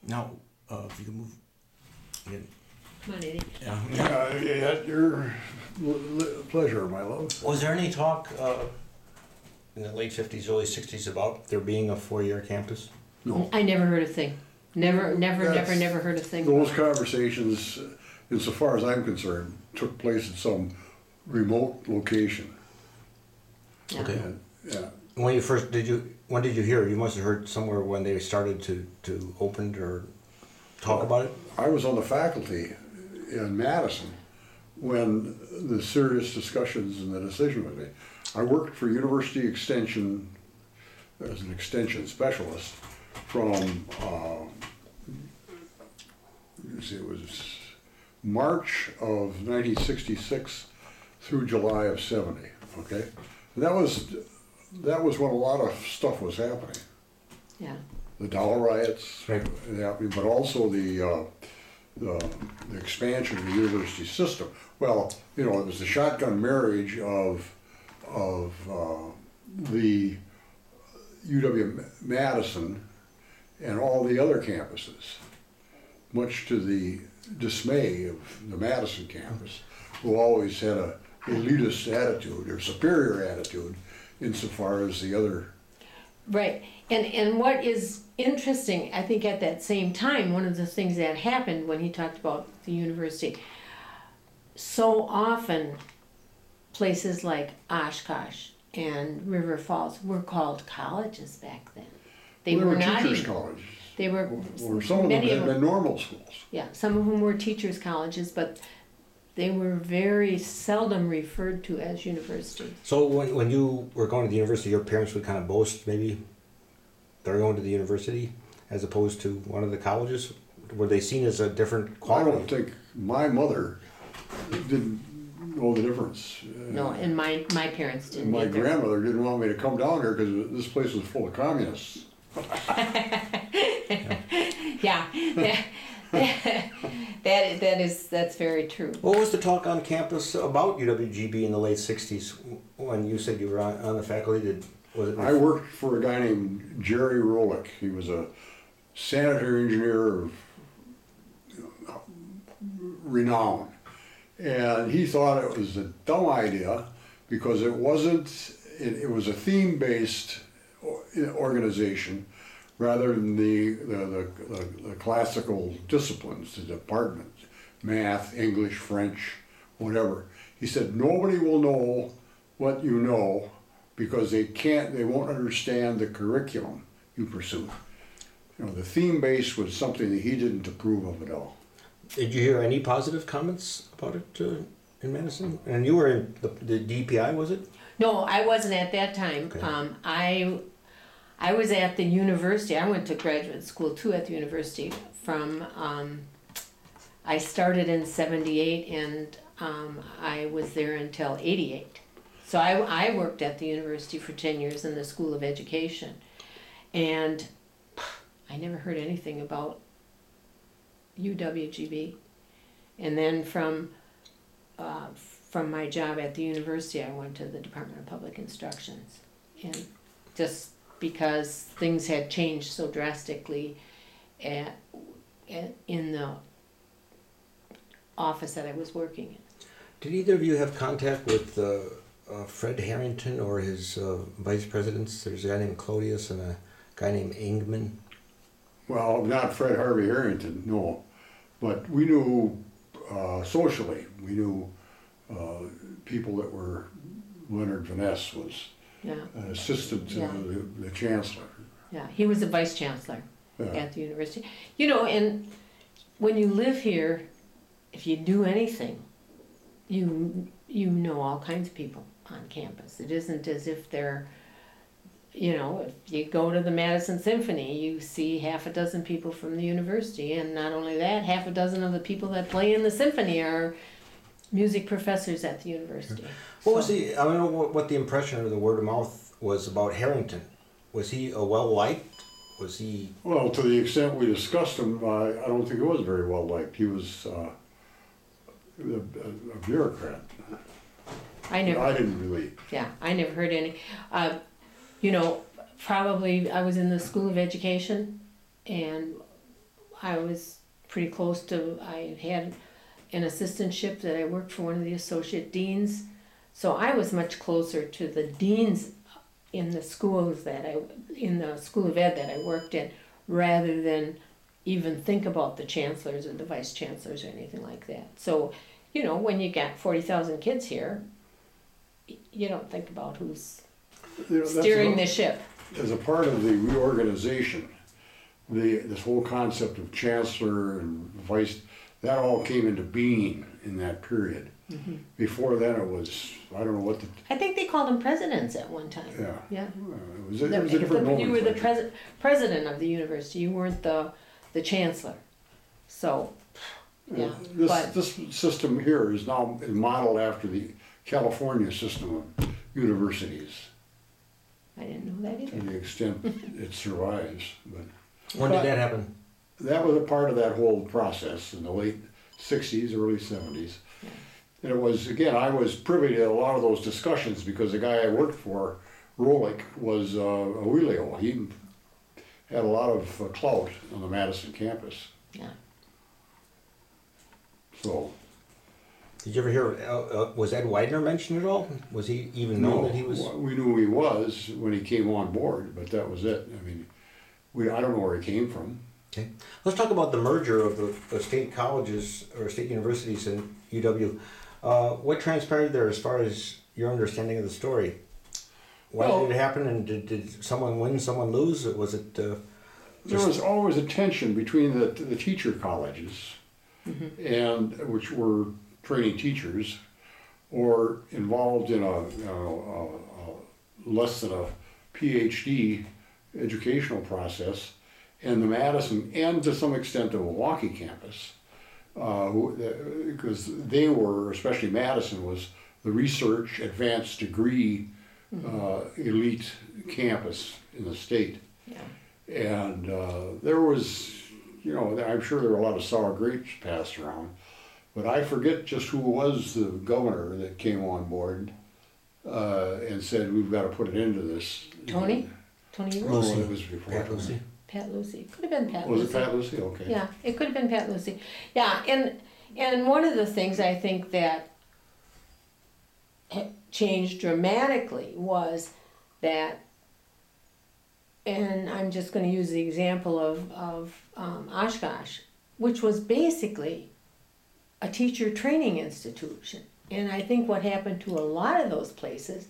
Now, if you can move. Again. Come on, Eddie. Yeah. At your pleasure, my love. Was there any talk in the late 50s, early 60s about there being a four-year campus? No. I never heard a thing. Never heard a thing. Those conversations, insofar as I'm concerned, took place at some remote location. Yeah. Okay. And, yeah. When did you hear? You must have heard somewhere when they started to open or talk about it? I was on the faculty in Madison when the serious discussions and the decision was made. I worked for University Extension as an extension specialist from, it was March of 1966 through July of 70, okay? And that was when a lot of stuff was happening. Yeah. The dollar riots, Right. happening, but also the expansion of the university system. Well, it was the shotgun marriage of the UW-Madison and all the other campuses, much to the dismay of the Madison campus, who always had a elitist attitude or superior attitude insofar as the other. Right. And what is interesting, I think at that same time, one of the things that happened when he talked about the university, so often places like Oshkosh and River Falls were called colleges back then. They were not teachers' even colleges. They were, Or some of them many had been normal schools. Yeah, some of them were teachers' colleges, but they were very seldom referred to as universities. So when you were going to the university, your parents would kind of boast maybe they're going to the university as opposed to one of the colleges? Were they seen as a different quality? I don't think my mother didn't know the difference. No, and my parents didn't And my either. grandmother didn't want me to come down here because this place was full of communists. Yeah, that's very true. What was the talk on campus about UWGB in the late 60s when you said you were on the faculty? I worked for a guy named Jerry Rolick. He was a sanitary engineer of renown. And he thought it was a dumb idea because it was a theme-based organization rather than the classical disciplines, the departments, math, English, French, whatever. He said, nobody will know what you know because they won't understand the curriculum you pursue. The theme base was something that he didn't approve of at all. Did you hear any positive comments about it in Madison? And you were in the DPI, was it? No, I wasn't at that time. Okay. I was at the university. I went to graduate school too at the university. I started in '78 and I was there until '88. So I worked at the university for 10 years in the School of Education, and I never heard anything about UWGB. And then from my job at the university, I went to the Department of Public Instructions, and just because things had changed so drastically in the office that I was working in. Did either of you have contact with Fred Harrington or his vice presidents? There's a guy named Clodius and a guy named Ingman. Well, not Fred Harvey Harrington, no. But we knew socially, we knew people that were, Leonard Van Ness was an assistant to the chancellor. Yeah, he was a vice chancellor Yeah. at the university. And when you live here, if you do anything, you know all kinds of people on campus. It isn't as if they're, if you go to the Madison Symphony, you see half a dozen people from the university, and not only that, half a dozen of the people that play in the symphony are music professors at the university. I don't know what the impression or the word of mouth was about Harrington. Was he well-liked? Was he... Well, to the extent we discussed him, I don't think he was very well liked. He was a bureaucrat. I didn't really. Yeah, I never heard any. Probably I was in the School of Education, and I was pretty close to, I had an assistantship that I worked for one of the associate deans. So I was much closer to the deans in the schools in the school of ed that I worked in, rather than even think about the chancellors or the vice chancellors or anything like that. So, when you got 40,000 kids here, you don't think about who's steering the ship. As a part of the reorganization, this whole concept of chancellor and vice, that all came into being in that period. Mm-hmm. Before then, it was, I don't know what the, I think they called them presidents at one time. yeah. Yeah. It was a different You were the nomenclature. president of the university. You weren't the chancellor. So, yeah. This system here is now modeled after the California system of universities, I didn't know that to either. the extent it survives. But When did that happen? that was a part of that whole process in the late 60s, early 70s. Yeah. And it was, again, I was privy to a lot of those discussions because the guy I worked for, Rolick, was a Wheelio. He had a lot of clout on the Madison campus. Yeah. So, Did you ever hear, was Ed Widener mentioned at all? Was he even known that he was? we knew who he was when he came on board, but that was it. I mean, I don't know where he came from. Okay. Let's talk about the merger of the state colleges or state universities and UW. What transpired there as far as your understanding of the story? Why did it happen, and did someone win, someone lose? Was it There was always a tension between the teacher colleges, and which were training teachers, or involved in a less than a PhD educational process, and the Madison and to some extent the Milwaukee campus, because they were, especially Madison, was the research advanced degree elite campus in the state. Yeah. And there was, I'm sure there were a lot of sour grapes passed around, but I forget just who was the governor that came on board and said, we've got to put an end to this. Tony No, Ewers? it was before. Pat Lucy? Pat Lucy. Could have been Pat Was Lucy. it Pat Lucy? Okay. Yeah, it could have been Pat Lucy. Yeah, and one of the things I think that changed dramatically was that, and I'm just going to use the example of Oshkosh, which was basically a teacher training institution. And I think what happened to a lot of those places,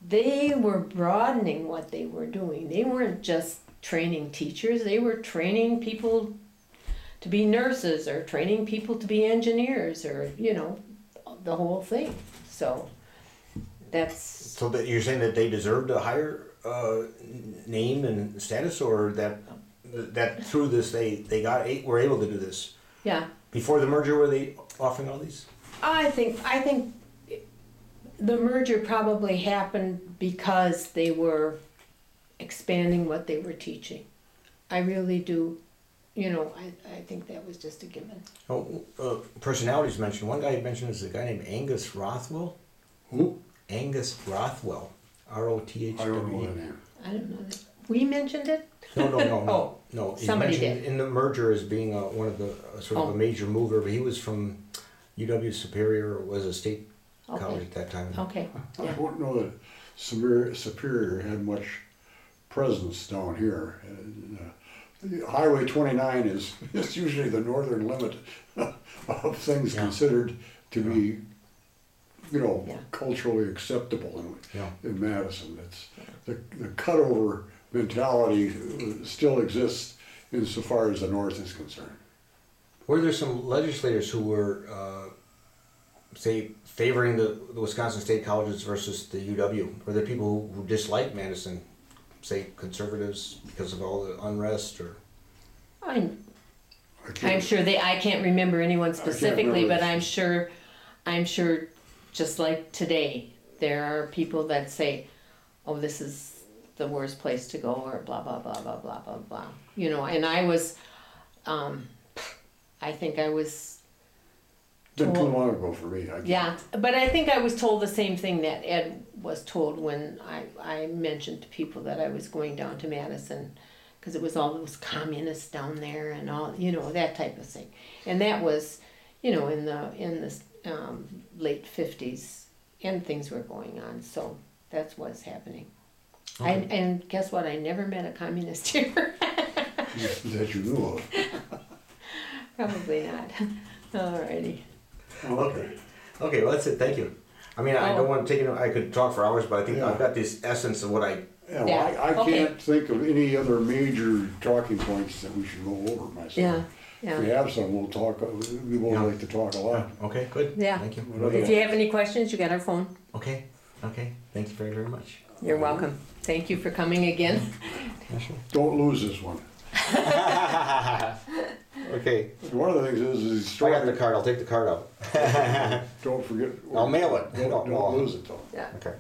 they were broadening what they were doing. They weren't just training teachers, they were training people to be nurses or training people to be engineers or, the whole thing. So that's... So that you're saying that they deserved a higher name and status, or that through this they were able to do this? Yeah. Before the merger, were they offering all these? I think the merger probably happened because they were expanding what they were teaching. I really do, I think that was just a given. Oh, personalities mentioned. One guy you mentioned is a guy named Angus Rothwell. Who? Angus Rothwell. R-O-T-H-W-E. I don't know the name. I don't know that. We mentioned it? No. Oh, No, he somebody mentioned did. in the merger as being one of the sort of a major mover, but he was from UW Superior, was a state college at that time. Okay, I yeah. don't know that Superior had much presence down here. Highway 29 is usually the northern limit of things considered to be, culturally acceptable in Madison. It's the cutover mentality still exists insofar as the north is concerned. Were there some legislators who were, say, favoring the Wisconsin state colleges versus the UW? Were there people who disliked Madison, say conservatives, because of all the unrest, or? I'm sure I can't remember anyone specifically, remember. but I'm sure just like today, there are people that say, oh, this is the worst place to go, or blah, blah, blah, blah, blah, blah, blah. And I was, I think I was Been too told, long ago for me. yeah, but I think I was told the same thing that Ed was told when I mentioned to people that I was going down to Madison, because it was all those communists down there and all, you know, that type of thing. And that was, you know, in the late 50s, and things were going on. So that's what's happening. Okay. And guess what? I never met a communist here. That you knew of. Probably not. Alrighty. Okay. Okay, well, that's it. Thank you. I mean, I don't want to take it, I could talk for hours, but I think Yeah. I've got this essence of what I, Yeah, well, Yeah, I okay. can't think of any other major talking points that we should go over myself. Yeah, If we yeah, have some, we'll talk, we both Yeah. like to talk a lot. okay, good. Yeah. Thank you. What if you have any questions, you got our phone. Okay, okay. Thank you very, very much. You're welcome. Thank you for coming again. Yeah, sure. Don't lose this one. Okay. One of the things is I got the card. I'll take the card out. don't forget. I'll mail it. Don't No. lose it though. Yeah. Okay.